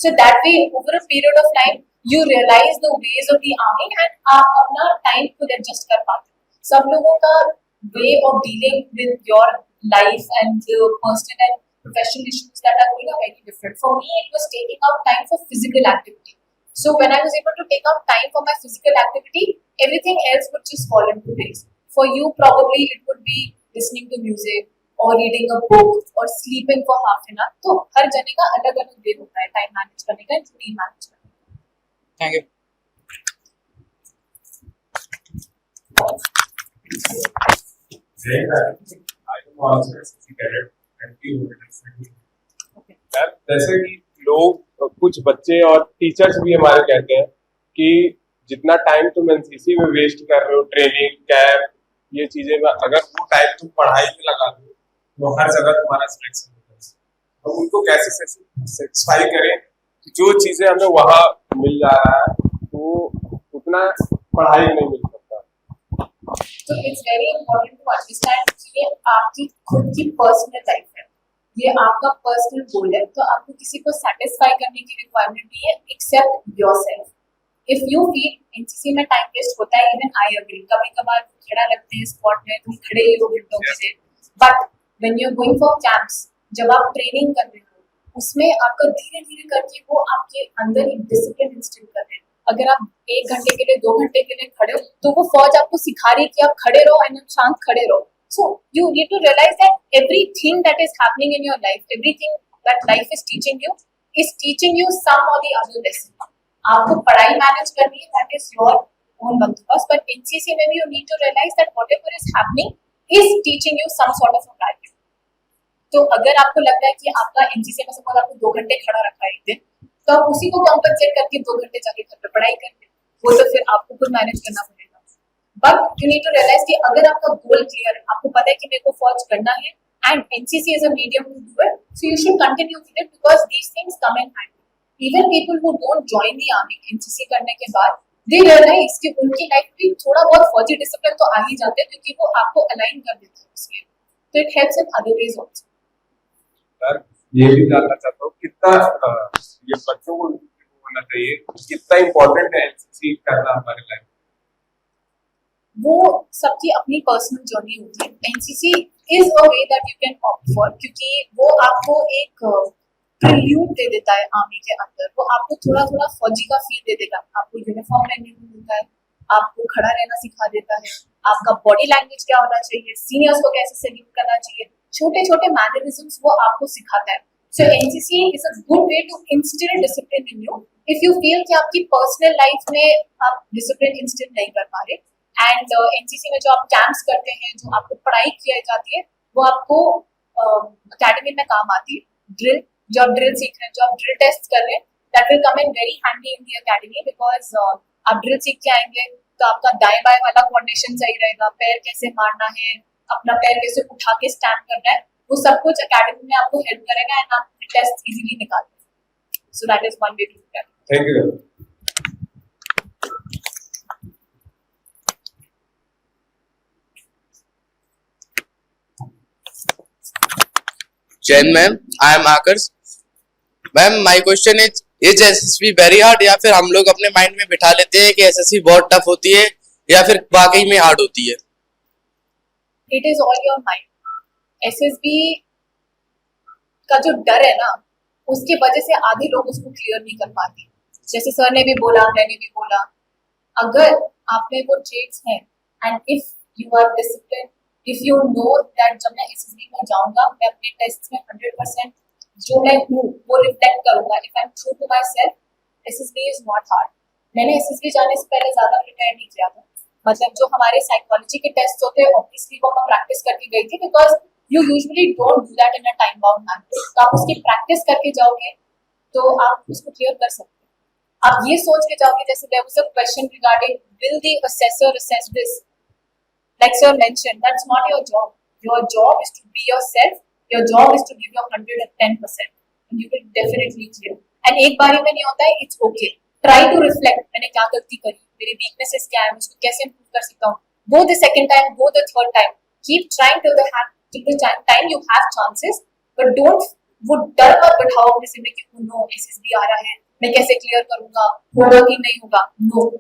So that way, over a period of time, you realize the ways of the army and आप अपना time खुद adjust कर पाते हैं. सब लोगों का way of dealing with your life and the personal and professional issues that are going are very different. For me, it was taking out time for physical activity. So when I was able to take out time for my physical activity, everything else would just fall into place. For you, probably it would be listening to music, or reading a book, or sleeping for half an hour. तो हर जने का अलग अलग वे होता है time manage करने का, routine manage करने का. Thank you. Saying that I was also a cadet anti हो यार। जैसे कि लोग कुछ बच्चे और टीचर्स भी हमारे कहते हैं कि जितना टाइम तुम एनसीसी में वेस्ट कर रहे हो, ट्रेनिंग कैंप ये चीजें में, अगर वो टाइम तुम पढ़ाई में लगा दो तो हर जगह तुम्हारा सिलेक्शन होता है। तो उनको कैसे सेटिस्फाई करें कि जो चीजें हमें वहां मिल जा रहा है वो उतना पढ़ाई में नहीं मिल सकता। तो it's very important to understand कि ये आपकी खुद की पर्सनल लाइफ है, ये आपका पर्सनल गोल है, तो आपको किसी को सेटिस्फाई करने की रिक्वायरमेंट नहीं है accept yourself. If you feel NCC में टाइम वेस्ट होता है, इवन आई एग्री, कभी कभार खड़ा लगते हैं स्पॉट में, तुम खड़े ही हो घंटों से, but when you are going for camps, जब आप ट्रेनिंग कर रहे हो उसमें आपका धीरे धीरे करके वो आपके अंदर एक डिसिप्लिन इंस्टिल कर रहे हैं। अगर आप 1 घंटे के लिए 2 घंटे के लिए खड़े हो तो वो फौज आपको सिखा रही है कि आप खड़े रहो एंड शांत खड़े रहो। So you need to realize that everything that is happening in your life, everything that life is teaching you some or the other lesson. आपको पढ़ाई मैनेज करनी है, that is your own बंदोबस्त, but NCC में भी you need to realize that whatever is happening is teaching you some sort of a value. तो अगर आपको लगता है कि आपका NCC में सपोज आपको 2 घंटे खड़ा रखा है एक दिन, तो आप उसी को कॉम्पनसेट करके 2 घंटे जाके घर पे पढ़ाई करेंगे, वो तो फिर आपको खुद मैनेज करना पड़ेगा। But you need to realise कि अगर आपका गोल क्लियर है, आपको पता है कि मेरे को फौज करना है and NCC is a medium to do it, so you should continue with it because these things come in handy. Even people who don't join the army NCC करने के बाद दे रियलाइज कि उनकी लाइफ में थोड़ा बहुत फौजी डिसिप्लिन तो आ ही जाते हैं क्योंकि वो आपको अलाइन कर देते हैं उसमें, तो it helps in other ways also. Sir ये भी जानना चाहता हूँ कितना ये बच्चों को होना चाहिए, कितना इम्पोर्टेंट है एनसीसी करना हमारे लाइफ? वो सबकी अपनी पर्सनल जर्नी होती है। NCC is a way that you can opt for, क्योंकि वो आपको एक प्रिल्यूड दे देता है आर्मी के अंदर, वो आपको थोड़ा थोड़ा फौजी का फील दे देगा, आपको यूनिफॉर्म पहनने को मिलता है, आपको खड़ा रहना सिखा देता है, आपका बॉडी लैंग्वेज क्या होना चाहिए, सीनियर्स को कैसे सैल्यूट करना चाहिए, छोटे छोटे मैनरिज्म्स वो आपको सिखाता है। So NCC is a good way to instil discipline in you if you feel कि आपकी पर्सनल लाइफ में आप डिसिप्लिन इंस्टिल नहीं कर पा रहे। एंड एनसीसी में जो आप कैंप्स करते हैं, जो आपको पढ़ाई की जाती है, वो आपको अकेडमी में काम आती है। ड्रिल, जो आप ड्रिल सीख रहे हैं, जो आप ड्रिल टेस्ट कर रहे हैं, that will come in very handy in the academy because आप ड्रिल सीख के आएंगे तो आपका दाएं बाएं वाला कोऑर्डिनेशन सही रहेगा, पैर कैसे मारना है, अपना पैर कैसे उठा के स्टैंड करना है, वो सब कुछ अकेडमी में आपको हेल्प करेगा एंड आप टेस्ट इजीली निकाल लेंगे। So that is one way to do that. Thank you. Jain ma'am, I am Aakarsh. Ma'am my question is SSB very hard, या फिर हम लोग अपने माइंड में बिठा लेते हैं कि एसएसबी बहुत टफ होती है, या फिर वाकई में हार्ड होती है? It is all your mind. SSB का जो डर है ना, उसकी वजह से आधे लोग उसको क्लियर नहीं कर पाते। जैसे सर ने भी बोला, मैंने भी बोला, अगर आप में वो ट्रेड्स हैं and if you are discipline, if you know that जब मैं एसएसबी में जाऊंगा मैं अपने टेस्ट में 100% जो मैं हूँ वो रिफ्लेक्ट करूंगा, if I am true to myself, SSB is not hard. मैंने एसएसबी जाने से पहले ज्यादा प्रिपेयर नहीं किया था, मतलब जो हमारे साइकोलॉजी के टेस्ट होते हैं ऑब्वियसली वो मैं प्रैक्टिस करके गई थी because you usually don't do that in a time bound manner. तो आप उसकी प्रैक्टिस करके जाओगे तो आप उसको क्लियर कर सकते हैं। आप ये सोच के जाओगे, जैसे there was a question regarding will the assessor assess this, like sir mentioned, that's not your job. Your job is to be yourself. Your job is to give your 110%, and you will definitely clear. And एक बारी में नहीं होता है, it's okay. Try to reflect. मैंने क्या गलती करी, मेरी weaknesses क्या है, मैं उसको कैसे improve कर सकता हूँ. Go the second time, go the third time. Keep trying till the time you have chances, but don't वो डर मत बैठाओ अपने से में कि नो एसएसबी आ रहा है, मैं कैसे क्लियर करूंगा, होगा कि नहीं होगा। No.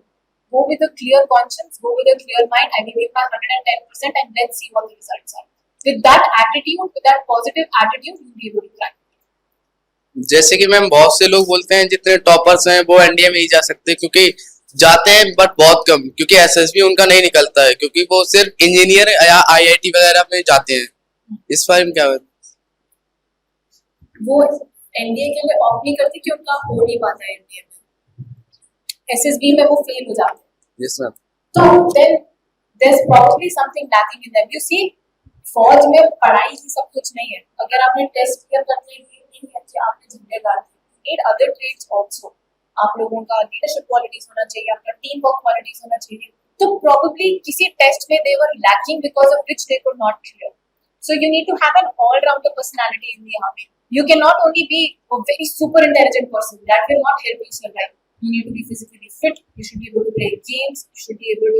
Go with a clear conscience, go with a clear mind. I will give my 110% and let's see what the results are. With that attitude, with that positive attitude, you'll be able to crack it. जैसे कि ma'am बहुत से लोग बोलते हैं जितने toppers हैं वो एनडीए में ही जा सकते हैं, क्योंकि जाते हैं बट बहुत कम, क्योंकि एसएसबी उनका नहीं निकलता है, क्योंकि वो सिर्फ इंजीनियर या आईआईटी वगैरह में जाते हैं। इस बारे में क्या है? वो एनडीए के लिए ऑप्ट नहीं करते कि उनका हो नहीं पाता है एनडीए में, एसएसबी में वो फेल हो जाते हैं। Yes, ma'am. So then there's probably something lacking in them. You see, फौज में पढ़ाई ही सब कुछ नहीं है. अगर आपने टेस्ट क्लियर करने के लिए नहीं है कि आपने जिम्मेदार नीड अदर ट्रेड्स ऑल्सो. आप लोगों का लीडरशिप क्वालिटीज होना चाहिए, आपका टीम वर्क क्वालिटीज होना चाहिए. तो probably किसी टेस्ट में they were lacking because of which they could not clear. So you need to have an all-rounder personality in the army. You cannot only be a very super intelligent person. That will not help you survive. You need to be physically fit. You should be able to play games. You should be able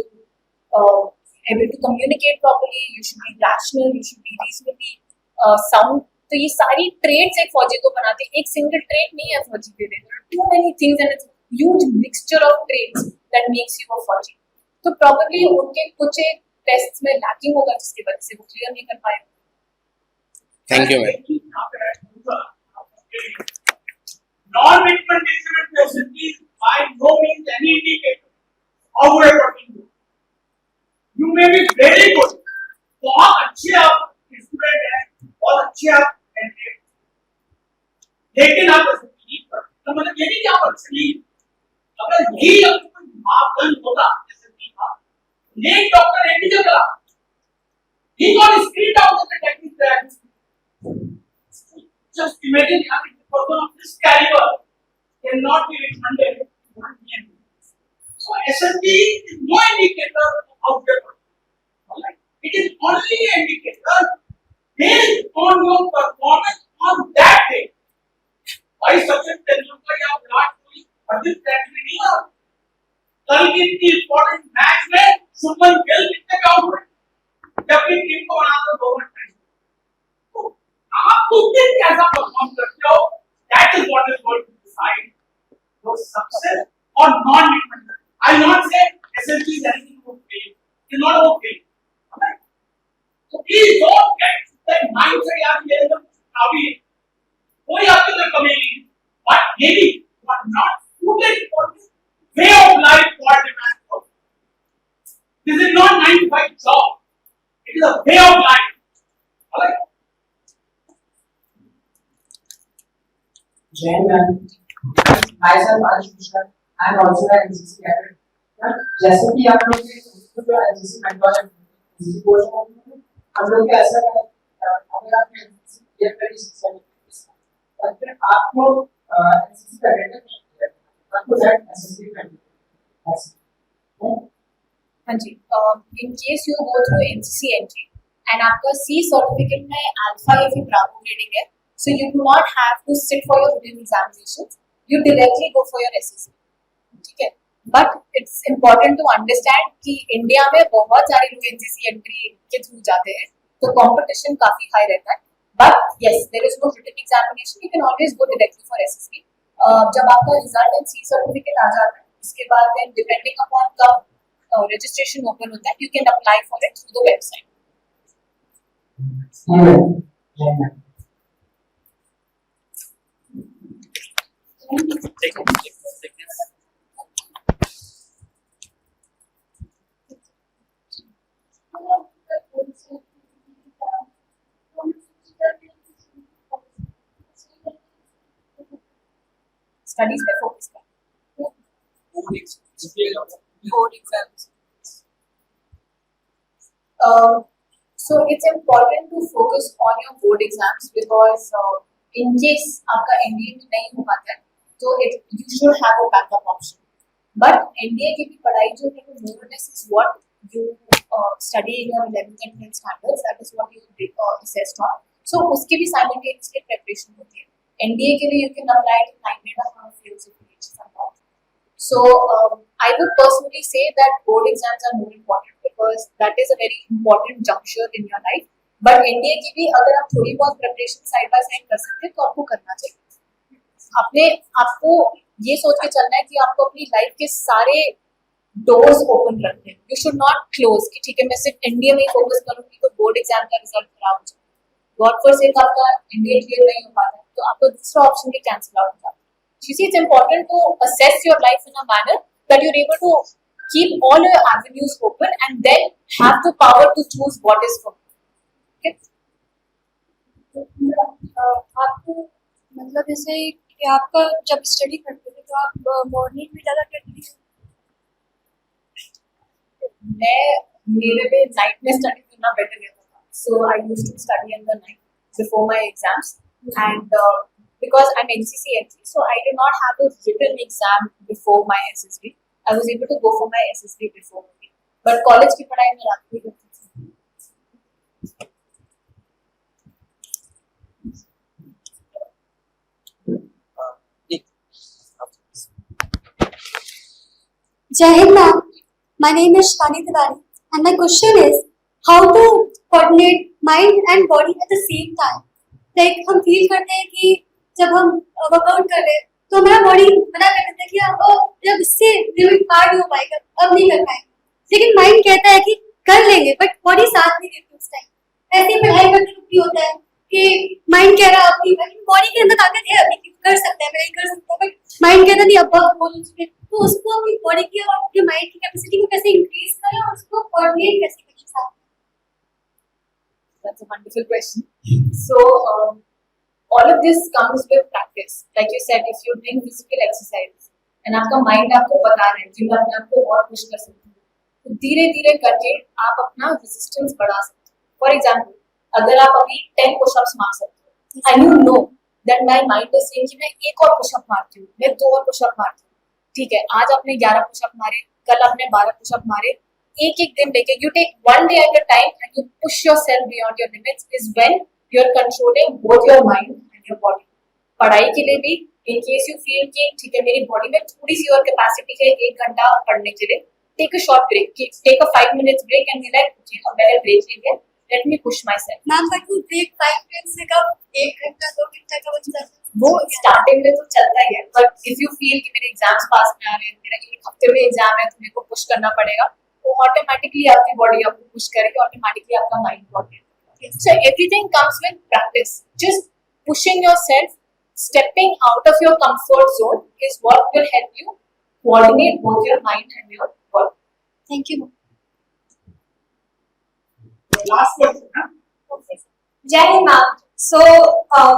to communicate properly. You should be rational. You should be reasonably sound. तो ये सारी trades एक फौजी को बनाते हैं. एक single trade नहीं है फौजी के लिए. There are too many things and it's a huge mixture of trades that makes you a फौजी. तो probably उनके कुछ एक टेस्ट में लैकिंग होगा जिसकी वजह से वो क्लियर नहीं कर पाए. Thank you ma'am. Non-implementation of SSP is by no means any indicator of what you're talking about. You may be very good. बहुत अच्छे आप स्टूडेंट हैं, बहुत अच्छे आप कैंडिडेट, लेकिन आप SSP नहीं कर. तो मतलब ये नहीं कि आप अच्छे नहीं. अगर यही आपको मापदंड होता SSP का, एक डॉक्टर एक ही जगह, he got screened out of the technical branch. Just imagine having a person of this caliber cannot be recommended. So SSP is no indicator of your performance. It is only an indicator based on your performance on that day. भाई सबसे तेंदुलकर या विराट कोहली अधिक tax में नहीं आ. कल की इतनी important match में शुभमन गिल कितने का आउट हुए जबकि टीम को बनाना 2 मिनट. आप उस दिन कैसा परफॉर्म करते हो, that is what is going to decide your success or non-implementation. I will not say SSP is anything to fail. It is not about fail. Okay? So please don't get that mindset यार ये एकदम काफी है. कोई आपके अंदर कमी नहीं है, but maybe you are not suited for this way of life what demands for you. This is not 9 to 5 job. It is a way of life. Alright? Jain ma'am, myself Anush Mishra, I am also an NCC cadet. जैसे कि आप लोग के जो NCC mentor है, NCC coach है, हम लोग के ऐसा है अगर आप NCC क्लियर कर सकते हैं, तो फिर आपको NCC कैडेट है, आपको दैट NCC कैडेट. हाँ जी. In case you go through NCC entry and आपका C सर्टिफिकेट में अल्फा या फिर ब्रावो ग्रेडिंग है, so you do not have to sit for your written examinations. You directly go for your SSC. ठीक है. But it's important to understand कि India में बहुत सारे लोग NCC एंट्री के थ्रू जाते हैं, तो कंपटीशन काफी हाई रहता है. But yes, there is no written examination. You can always go directly for SSC. जब आपका रिजल्ट एंड C सर्टिफिकेट आ जाता है, उसके बाद then depending upon कब registration open होता है, you can apply for it through the website. Studies पे focus करें. Board exams. So it's important to focus on your board exams because in case आपका NDA में नहीं हो पाता है, तो you should have a backup option. But NDA की भी पढ़ाई जो है वो more or less is what you study in your 11th and 12th standards. That is what you assessed on. So उसकी भी simultaneously preparation होती है. NDA के लिए you can apply to 9.5 years of age somehow. So I would personally say that board exams are more important because that is a very important juncture in your life. But NDA की भी अगर आप थोड़ी बहुत preparation side by side कर सकते हैं तो आपको करना चाहिए. अपने आपको ये सोच के चलना है कि आपको अपनी लाइफ के सारे डोर्स ओपन रखने हैं. You should not close कि ठीक है मैं सिर्फ NDA में ही फोकस करूँगी तो बोर्ड एग्जाम का रिजल्ट खराब हो जाए. God forsake आपका NDA क्लियर नहीं हो पाता है तो आपको दूसरा ऑप्शन भी कैंसिल आउट हो जाता है. You see, it's important to assess your life in a manner that you're able to keep all your avenues open and then have the power to choose what is for you. Okay? आपको मतलब जैसे कि आपका जब study करते थे तो आप मॉर्निंग में ज़्यादा करती थी? मैं मेरे लिए नाइट में स्टडी करना बेटर रहता था. So I used to study in the night before my exams, and because I'm NCC entry, so I did not have a written exam before my SSB. I was able to go for my SSB before me. But college की पढ़ाई में रात को करती थी. Jai Hind ma'am, my name is Shivani Tiwari and my question is how to coordinate mind and body at the same time. Like हम feel करते हैं कि जब हम वर्कआउट कर रहे हैं तो हमारा बॉडी मना कर देता है कि अब जब इससे लिमिट पार नहीं हो पाएगा, अब नहीं कर पाएंगे, लेकिन माइंड कहता है कि कर लेंगे, बट बॉडी साथ नहीं देती उस टाइम। ऐसी पढ़ाई करते वक्त भी होता है कि माइंड कह रहा है अपनी बॉडी के अंदर ताकत है, अभी कर सकता है, मैं नहीं कर सकता, बट माइंड कहता नहीं अब बहुत बोल चुके। तो उसको अपनी बॉडी की और अपने माइंड की कैपेसिटी को कैसे इंक्रीज करें और उसको कोऑर्डिनेट कैसे करें साथ में? That's a wonderful question. So, all of this comes with practice. Like you said, if you're doing physical exercise and आपका mind आपको बता रहा है कि मैं अपने आप को और पुश कर सकती हूँ, तो धीरे धीरे करके आप अपना रेजिस्टेंस बढ़ा सकते हो. फॉर एग्जाम्पल, अगर आप अभी 10 पुशअप्स मार सकते हो and you know that my mind is saying कि मैं एक और पुशअप मारती हूँ, मैं 2 और पुशअप मारती हूँ, ठीक है, आज आपने 11 पुशअप मारे, कल आपने 12 पुशअप मारे, एक दिन लेके you take one day at a time and you push yourself beyond your limits is when you're controlling both your mind and your body. पढ़ाई के लिए भी in case you feel कि ठीक है मेरी बॉडी में थोड़ी सी और कैपेसिटी है 1 घंटा पढ़ने के लिए, take a short break, take a 5 minutes break and be like okay अब मैंने ब्रेक ले लिया, let me push myself. Ma'am but वो ब्रेक 5 मिनट से कब 1 घंटा 2 घंटा का बचता है? वो स्टार्टिंग में तो चलता ही है, बट इफ यू फील कि मेरे एग्जाम्स पास में आ रहे हैं, मेरा 1 हफ्ते में एग्जाम है तो मेरे को पुश करना पड़ेगा, तो ऑटोमेटिकली आपकी बॉडी आपको पुश करेगी, ऑटोमेटिकली आपका mind coordinate. So everything comes with practice, just pushing yourself, stepping out of your comfort zone is what will help you coordinate both your mind and your body. Thank you. Last question, huh? Jai Hind ma'am. So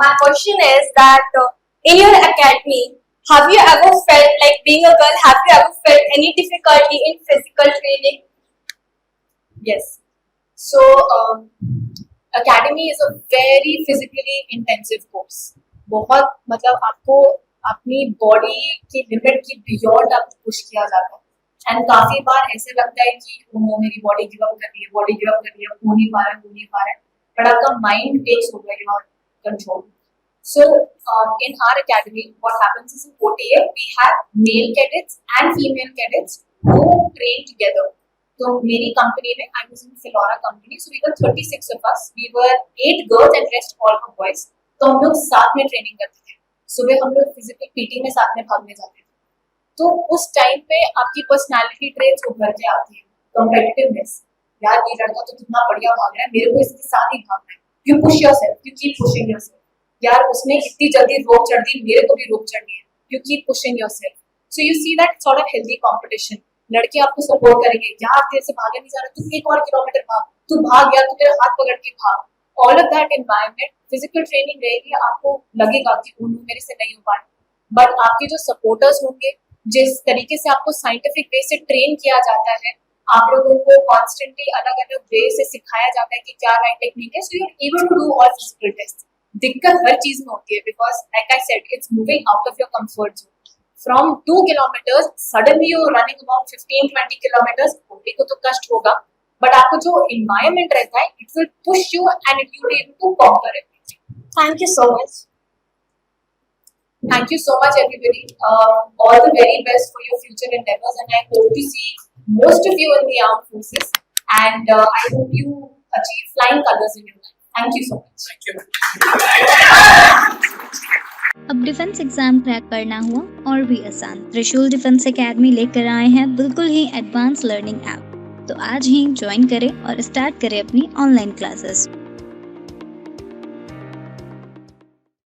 my question is that in your academy, have you ever felt like being a girl? Have you ever felt any difficulty in physical training? Yes. So academy is a very physically intensive course. बहुत मतलब आपको अपनी body की limit की beyond आपको push किया जाता है, एंड काफी बार ऐसे लगता है कि वो मेरी बॉडी गिव अप कर रही है, बॉडी गिव अप कर रही है, हो नहीं पा रहा है, बट आपका mind takes over your control. So in our academy, what happens is in OTA we have male cadets and female cadets who train together. So मेरी कंपनी में, I was in Filora company, so we were 36 of us. We were 8 girls and rest all were boys. तो हम लोग साथ में training करते थे. सुबह हम लोग फिजिकल पीटी में साथ में भागने जाते थे. तो उस टाइम पे आपकी पर्सनालिटी ट्रेट्स उभर के आती है. कॉम्पिटिटिवनेस, यार ये लड़का तो कितना बढ़िया भाग रहा है, मेरे को इसके साथ ही भागना है. You push yourself, you keep pushing yourself. यार उसने इतनी जल्दी रोप चढ़ दी, मेरे को भी रोप चढ़नी है. You keep pushing yourself. So you see that sort of healthy competition. लड़के आपको सपोर्ट करेंगे, यार तेरे से भागे नहीं जा रहा, तू 1 और किलोमीटर भाग, तू भाग यार, तू तेरा हाथ पकड़ के भाग. All of that environment, physical training रहेगी, आपको लगेगा कि मेरे से नहीं हो पा रहा, बट आपके जो सपोर्टर्स होंगे, जिस तरीके से आपको साइंटिफिक वे से ट्रेन किया जाता है, आप लोगों को कॉन्स्टेंटली अलग अलग वे से सिखाया जाता है कि क्या राइट टेक्निक है, so you are able to do all physical test. दिक्कत हर चीज में होती है, because like I said it's moving out of your comfort zone. From 2 kilometres suddenly you running about 15-20 kilometres, body को तो कष्ट होगा, बट आपको जो एनवायरनमेंट रहता है, it will push you and it will be able to conquer it. Thank you so much. Thank you so much, everybody. All the very best for your future endeavors, and I hope to see most of you in the armed forces. And I hope you achieve flying colors in your life. Thank you so much. Thank you. अब defence exam crack करना हुआ और भी आसान, त्रिशूल defence academy लेकर आए हैं बिल्कुल ही एडवांस लर्निंग ऐप. तो आज ही ज्वाइन करें और स्टार्ट करें अपनी ऑनलाइन क्लासेस.